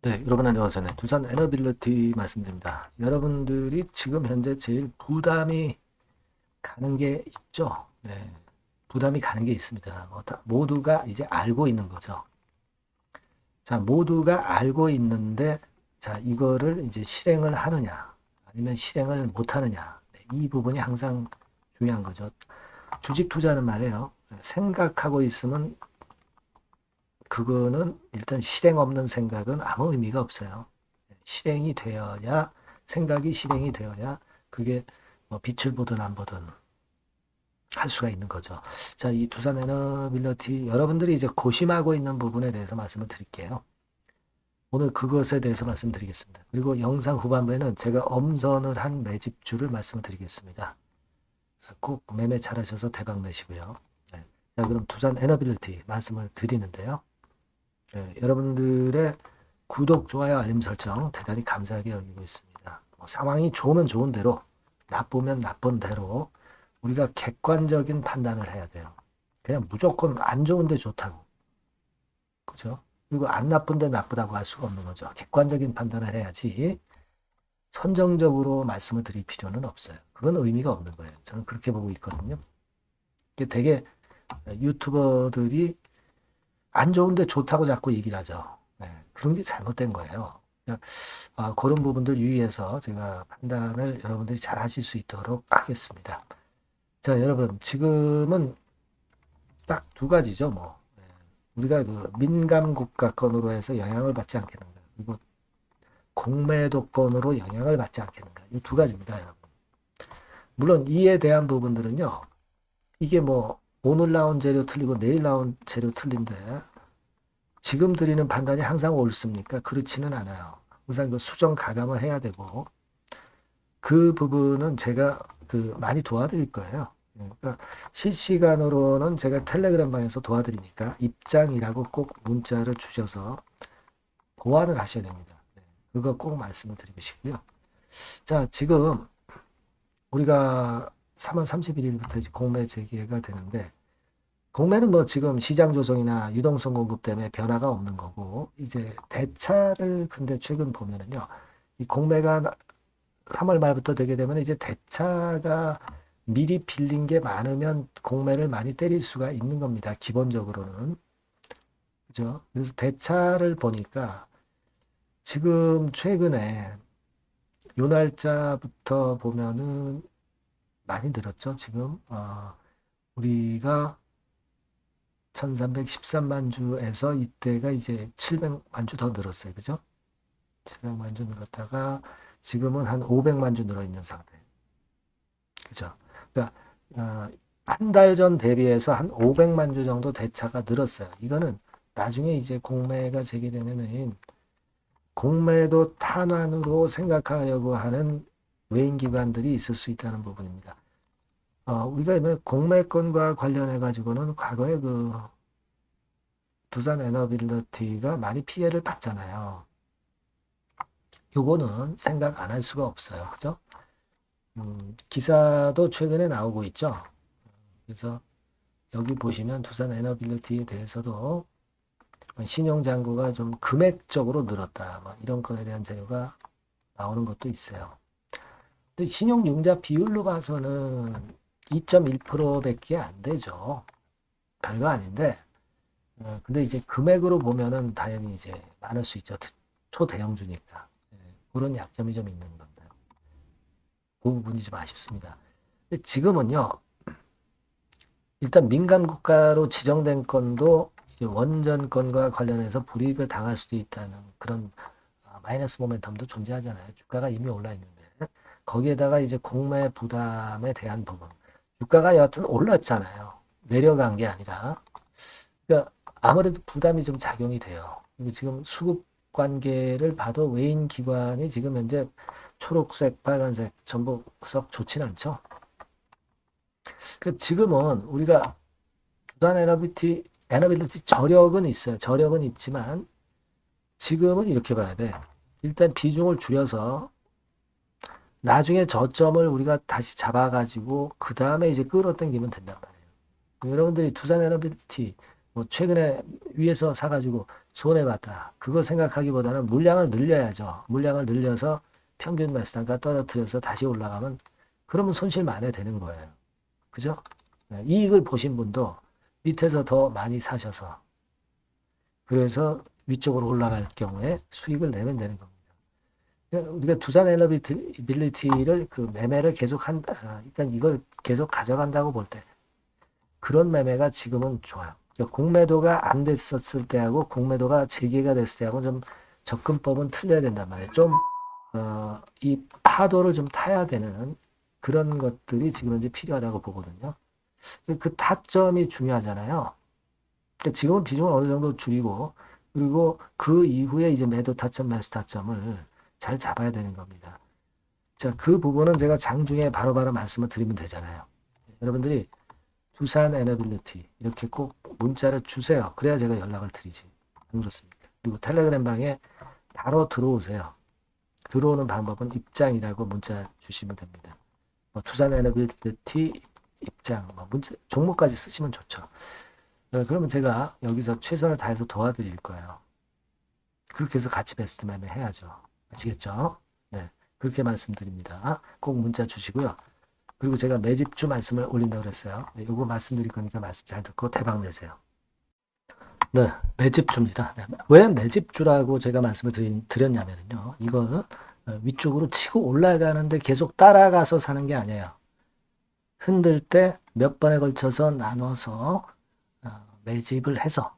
네, 여러분 안녕하세요. 네, 두산 에너빌리티 말씀드립니다. 여러분들이 지금 현재 제일 부담이 가는 게 있죠. 네, 부담이 가는 게 있습니다. 모두가 이제 알고 있는 거죠. 자, 모두가 알고 있는데, 자, 이거를 이제 실행을 하느냐, 아니면 실행을 못 하느냐. 네, 이 부분이 항상 중요한 거죠. 주식 투자는 말이에요. 생각하고 있으면 그거는 일단 실행 없는 생각은 아무 의미가 없어요. 실행이 되어야 생각이 실행이 되어야 그게 뭐 빛을 보든 안 보든 할 수가 있는 거죠. 자, 이 두산 에너빌리티 여러분들이 이제 고심하고 있는 부분에 대해서 말씀을 드릴게요. 오늘 그것에 대해서 말씀드리겠습니다. 그리고 영상 후반부에는 제가 엄선을 한 매집주를 말씀을 드리겠습니다. 꼭 매매 잘하셔서 대박 내시고요. 네. 자, 그럼 두산 에너빌리티 말씀을 드리는데요. 네, 여러분들의 구독, 좋아요, 알림 설정 대단히 감사하게 여기고 있습니다. 상황이 좋으면 좋은 대로, 나쁘면 나쁜 대로 우리가 객관적인 판단을 해야 돼요. 그냥 무조건 안 좋은데 좋다고. 그죠? 그리고 안 나쁜데 나쁘다고 할 수가 없는 거죠. 객관적인 판단을 해야지 선정적으로 말씀을 드릴 필요는 없어요. 그건 의미가 없는 거예요. 저는 그렇게 보고 있거든요. 되게 유튜버들이 안 좋은데 좋다고 자꾸 얘기를 하죠. 네, 그런 게 잘못된 거예요. 그러니까, 그런 부분들 유의해서 제가 판단을 여러분들이 잘 하실 수 있도록 하겠습니다. 자, 여러분, 지금은 딱 두 가지죠, 뭐. 네, 우리가 그 민감 국가권으로 해서 영향을 받지 않겠는가. 그리고 공매도권으로 영향을 받지 않겠는가. 이 두 가지입니다, 여러분. 물론 이에 대한 부분들은요, 이게 뭐, 오늘 나온 재료 틀리고 내일 나온 재료 틀린데, 지금 드리는 판단이 항상 옳습니까? 그렇지는 않아요. 항상 그 수정 가감을 해야 되고 그 부분은 제가 많이 도와드릴 거예요. 그러니까 실시간으로는 제가 텔레그램 방에서 도와드리니까 입장이라고 꼭 문자를 주셔서 보완을 하셔야 됩니다. 그거 꼭 말씀을 드리고 싶고요. 자, 지금 우리가 3월 31일부터 이제 공매 재개가 되는데 공매는 뭐 지금 시장 조정이나 유동성 공급 때문에 변화가 없는 거고 이제 대차를 근데 최근 보면은요. 이 공매가 3월 말부터 되게 되면 이제 대차가 미리 빌린 게 많으면 공매를 많이 때릴 수가 있는 겁니다. 기본적으로는. 그죠? 그래서 대차를 보니까 지금 최근에 요 날짜부터 보면은 많이 늘었죠. 지금 우리가 1313만 주에서 이때가 이제 700만 주 더 늘었어요. 그죠? 700만 주 늘었다가 지금은 한 500만 주 늘어 있는 상태. 그죠? 그러니까 한 달 전 대비해서 한 500만 주 정도 대차가 늘었어요. 이거는 나중에 이제 공매가 재개되면은 공매도 탄환으로 생각하려고 하는 외인 기관들이 있을 수 있다는 부분입니다. 우리가 공매권과 관련해 가지고는 과거에 그 두산 에너빌리티가 많이 피해를 봤잖아요. 요거는 생각 안 할 수가 없어요. 그죠? 기사도 최근에 나오고 있죠. 그래서 여기 보시면 두산 에너빌리티에 대해서도 신용잔고가 좀 금액적으로 늘었다. 뭐 이런 거에 대한 자료가 나오는 것도 있어요. 근데 신용융자 비율로 봐서는 2.1%밖에 안 되죠. 별거 아닌데 근데 이제 금액으로 보면은 당연히 이제 많을 수 있죠. 초대형주니까. 그런 약점이 좀 있는 건데. 그 부분이 좀 아쉽습니다. 근데 지금은요, 일단 민간 국가로 지정된 건도 원전 건과 관련해서 불이익을 당할 수도 있다는 그런 마이너스 모멘텀도 존재하잖아요. 주가가 이미 올라 있는데. 거기에다가 이제 공매 부담에 대한 부분. 주가가 여하튼 올랐잖아요. 내려간 게 아니라. 그러니까 아무래도 부담이 좀 작용이 돼요. 그리고 지금 수급 관계를 봐도 외인 기관이 지금 현재 초록색, 빨간색 전부 썩 좋진 않죠. 그 지금은 우리가 부산 에너빌리티 저력은 있어요. 저력은 있지만 지금은 이렇게 봐야 돼. 일단 비중을 줄여서 나중에 저점을 우리가 다시 잡아가지고 그 다음에 이제 끌어당기면 된단 말이에요. 여러분들이 두산 에너빌리티 뭐 최근에 위에서 사가지고 손해봤다. 그거 생각하기보다는 물량을 늘려야죠. 물량을 늘려서 평균 매수단가 떨어뜨려서 다시 올라가면 그러면 손실 많이 되는 거예요. 그죠? 네, 이익을 보신 분도 밑에서 더 많이 사셔서 그래서 위쪽으로 올라갈 경우에 수익을 내면 되는 겁니다. 우리가 두산 에너빌리티를 그 매매를 계속 한다. 일단 이걸 계속 가져간다고 볼 때 그런 매매가 지금은 좋아요. 그러니까 공매도가 안 됐었을 때하고 공매도가 재개가 됐을 때하고 좀 접근법은 틀려야 된단 말이에요. 좀 이 파도를 좀 타야 되는 그런 것들이 지금 이제 필요하다고 보거든요. 그 타점이 중요하잖아요. 그러니까 지금은 비중을 어느 정도 줄이고 그리고 그 이후에 이제 매도 타점, 매수 타점을 잘 잡아야 되는 겁니다. 자, 그 부분은 제가 장중에 바로바로 말씀을 드리면 되잖아요. 여러분들이 두산 에너빌리티 이렇게 꼭 문자를 주세요. 그래야 제가 연락을 드리지. 안 그렇습니까? 그리고 텔레그램 방에 바로 들어오세요. 들어오는 방법은 입장이라고 문자 주시면 됩니다. 뭐 두산 에너빌리티 입장, 뭐 문자, 종목까지 쓰시면 좋죠. 그러면 제가 여기서 최선을 다해서 도와드릴 거예요. 그렇게 해서 같이 베스트 매매 해야죠. 아시겠죠? 네. 그렇게 말씀드립니다. 꼭 문자 주시고요. 그리고 제가 매집주 말씀을 올린다고 그랬어요. 네, 요거 말씀드릴 거니까 말씀 잘 듣고 대박 내세요. 네, 매집주입니다. 네, 왜 매집주라고 제가 말씀을 드렸냐면요. 이거는 위쪽으로 치고 올라가는데 계속 따라가서 사는 게 아니에요. 흔들 때 몇 번에 걸쳐서 나눠서 매집을 해서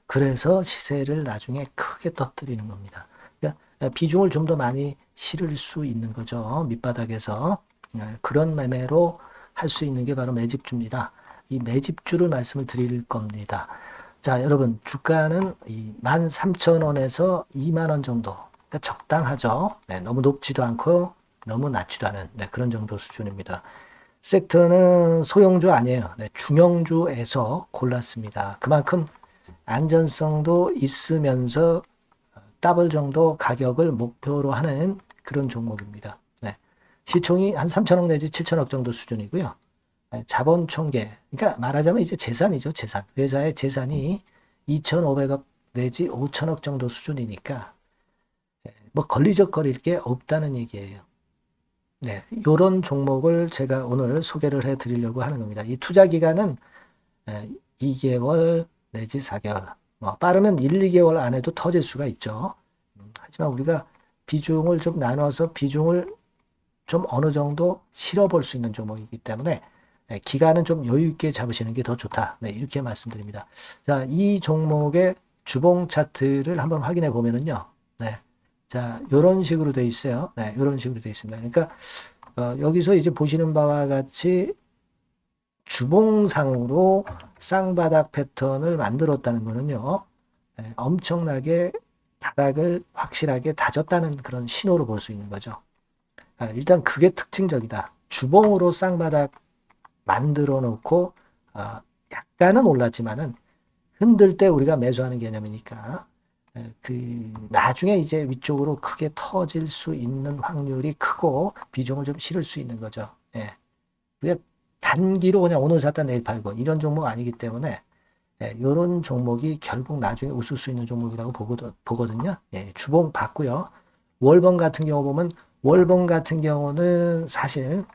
그래서 시세를 나중에 크게 터뜨리는 겁니다. 그러니까 비중을 좀 더 많이 실을 수 있는 거죠. 밑바닥에서 그런 매매로 할 수 있는 게 바로 매집주입니다. 이 매집주를 말씀을 드릴 겁니다. 자, 여러분 주가는 13,000원에서 2만원 정도 그러니까 적당하죠. 너무 높지도 않고 너무 낮지도 않은 그런 정도 수준입니다. 섹터는 소형주 아니에요. 중형주에서 골랐습니다. 그만큼 안전성도 있으면서 더블 정도 가격을 목표로 하는 그런 종목입니다. 시총이 한 3천억 내지 7천억 정도 수준이고요. 자본 총계, 그러니까 말하자면 이제 재산이죠. 재산. 회사의 재산이 2,500억 내지 5천억 정도 수준이니까 뭐 걸리적거릴 게 없다는 얘기예요. 네, 이런 종목을 제가 오늘 소개를 해드리려고 하는 겁니다. 이 투자 기간은 2개월 내지 4개월, 뭐 빠르면 1, 2개월 안에도 터질 수가 있죠. 하지만 우리가 비중을 좀 나눠서 비중을 좀 어느 정도 실어볼 수 있는 종목이기 때문에 기간은 좀 여유 있게 잡으시는 게 더 좋다. 이렇게 말씀드립니다. 자, 이 종목의 주봉 차트를 한번 확인해 보면은요. 자, 이런 식으로 돼 있어요. 이런 식으로 돼 있습니다. 그러니까 여기서 이제 보시는 바와 같이 주봉상으로 쌍바닥 패턴을 만들었다는 거는요. 엄청나게 바닥을 확실하게 다졌다는 그런 신호로 볼 수 있는 거죠. 일단 그게 특징적이다. 주봉으로 쌍바닥 만들어 놓고 약간은 올랐지만은 흔들 때 우리가 매수하는 개념이니까 그 나중에 이제 위쪽으로 크게 터질 수 있는 확률이 크고 비중을 좀 실을 수 있는 거죠. 우리가 단기로 그냥 오늘 샀다 내일 팔고 이런 종목 아니기 때문에 이런 종목이 결국 나중에 웃을 수 있는 종목이라고 보거든요. 주봉 봤고요. 월봉 같은 경우 보면 월봉 같은 경우는 사실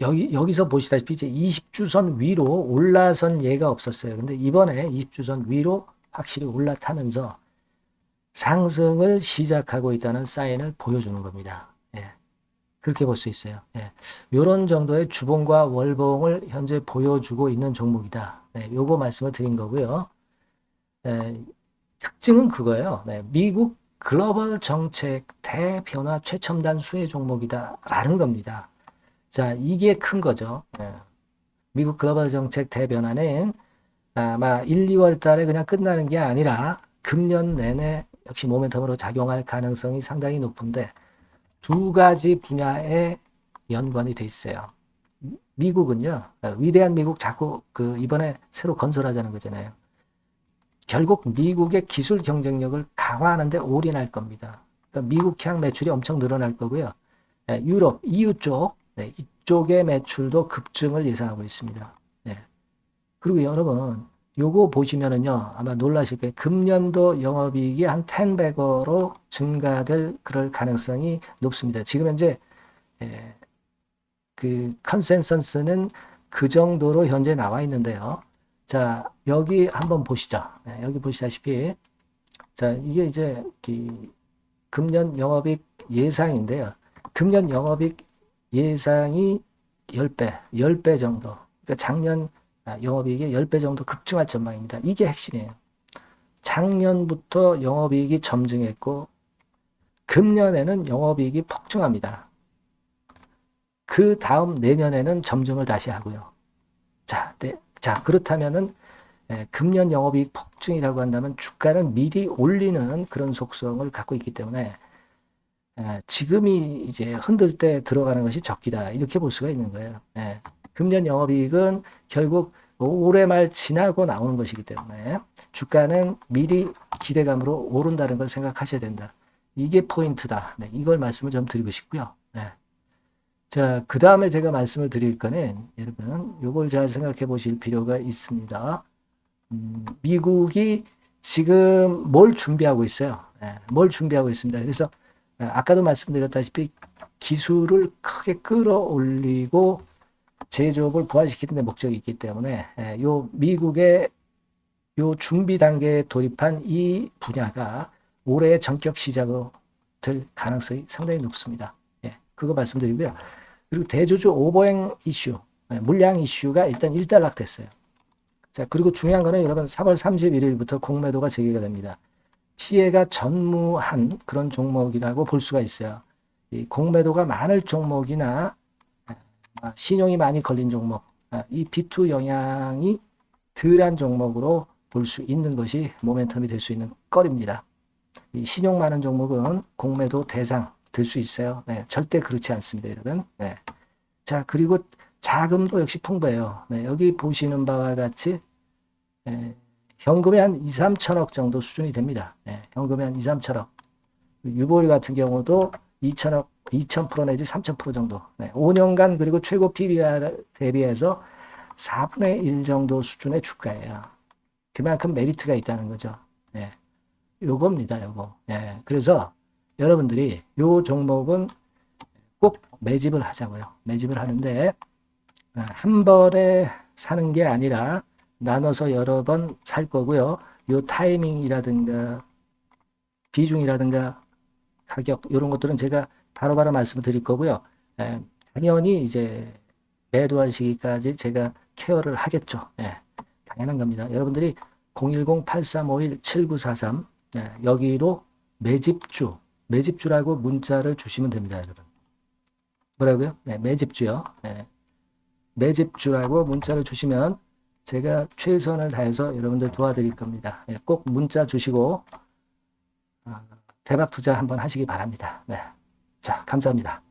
여기서 보시다시피 이제 20주선 위로 올라선 예가 없었어요. 근데 이번에 20주선 위로 확실히 올라타면서 상승을 시작하고 있다는 사인을 보여주는 겁니다. 그렇게 볼 수 있어요. 이런 정도의 주봉과 월봉을 현재 보여주고 있는 종목이다. 요거 말씀을 드린 거고요. 특징은 그거예요. 미국 글로벌 정책 대변화 최첨단 수혜 종목이다라는 겁니다. 자, 이게 큰 거죠. 미국 글로벌 정책 대변화는 아마 1, 2월 달에 그냥 끝나는 게 아니라 금년 내내 역시 모멘텀으로 작용할 가능성이 상당히 높은데 두 가지 분야에 연관이 돼 있어요. 미국은요, 위대한 미국 자꾸 이번에 새로 건설하자는 거잖아요. 결국 미국의 기술 경쟁력을 강화하는 데 올인할 겁니다. 그러니까 미국향 매출이 엄청 늘어날 거고요. 유럽, EU 쪽, 이쪽의 매출도 급증을 예상하고 있습니다. 그리고 여러분, 요거 보시면은요, 아마 놀라실 거예요. 금년도 영업이익이 한 10배로 증가될 그럴 가능성이 높습니다. 지금 현재 그 컨센서스는 그 정도로 현재 나와 있는데요. 자, 여기 한번 보시죠. 여기 보시다시피, 자, 이게 이제 금년 영업이익 예상인데요. 금년 영업이익 예상이 10배 정도. 그러니까 작년 영업이익이 10배 정도 급증할 전망입니다. 이게 핵심이에요. 작년부터 영업이익이 점증했고, 금년에는 영업이익이 폭증합니다. 그 다음 내년에는 점증을 다시 하고요. 자, 그렇다면은 금년 영업이익 폭증이라고 한다면 주가는 미리 올리는 그런 속성을 갖고 있기 때문에 지금이 이제 흔들 때 들어가는 것이 적기다. 이렇게 볼 수가 있는 거예요. 금년 영업이익은 결국 올해 말 지나고 나오는 것이기 때문에 주가는 미리 기대감으로 오른다는 걸 생각하셔야 된다. 이게 포인트다. 이걸 말씀을 좀 드리고 싶고요. 자, 그 다음에 제가 말씀을 드릴 거는 여러분 요걸 잘 생각해 보실 필요가 있습니다. 미국이 지금 뭘 준비하고 있어요. 뭘 준비하고 있습니다. 그래서 아까도 말씀드렸다시피 기술을 크게 끌어올리고 제조업을 부활시키는 데 목적이 있기 때문에 요 미국의 요 준비 단계에 돌입한 이 분야가 올해 전격 시작으로 될 가능성이 상당히 높습니다. 그거 말씀드리고요. 그리고 대주주 오버행 이슈, 물량 이슈가 일단 일단락됐어요. 자, 그리고 중요한 거는 여러분 3월 31일부터 공매도가 재개가 됩니다. 피해가 전무한 그런 종목이라고 볼 수가 있어요. 이 공매도가 많을 종목이나 신용이 많이 걸린 종목, 이 B2 영향이 덜한 종목으로 볼 수 있는 것이 모멘텀이 될 수 있는 거리입니다. 이 신용 많은 종목은 공매도 대상 될 수 있어요. 절대 그렇지 않습니다, 여러분. 자, 그리고 자금도 역시 풍부해요. 여기 보시는 바와 같이 현금이 한 2, 3천억 정도 수준이 됩니다. 현금이 한 2, 3천억. 유보율 같은 경우도 2천억, 2,000% 내지 3,000% 정도. 5년간 그리고 최고 PBR 대비해서 4분의 1 정도 수준의 주가예요. 그만큼 메리트가 있다는 거죠. 요겁니다, 요거. 그래서 여러분들이 요 종목은 꼭 매집을 하자고요. 매집을 하는데 한 번에 사는 게 아니라 나눠서 여러 번 살 거고요. 요 타이밍이라든가 비중이라든가 가격 이런 것들은 제가 바로바로 말씀을 드릴 거고요. 당연히 이제 매도할 시기까지 제가 케어를 하겠죠. 당연한 겁니다. 여러분들이 010-8351-7943 여기로 매집주라고 문자를 주시면 됩니다, 여러분. 뭐라고요? 매집주요. 매집주라고 문자를 주시면 제가 최선을 다해서 여러분들 도와드릴 겁니다. 꼭 문자 주시고 대박 투자 한번 하시기 바랍니다. 자, 감사합니다.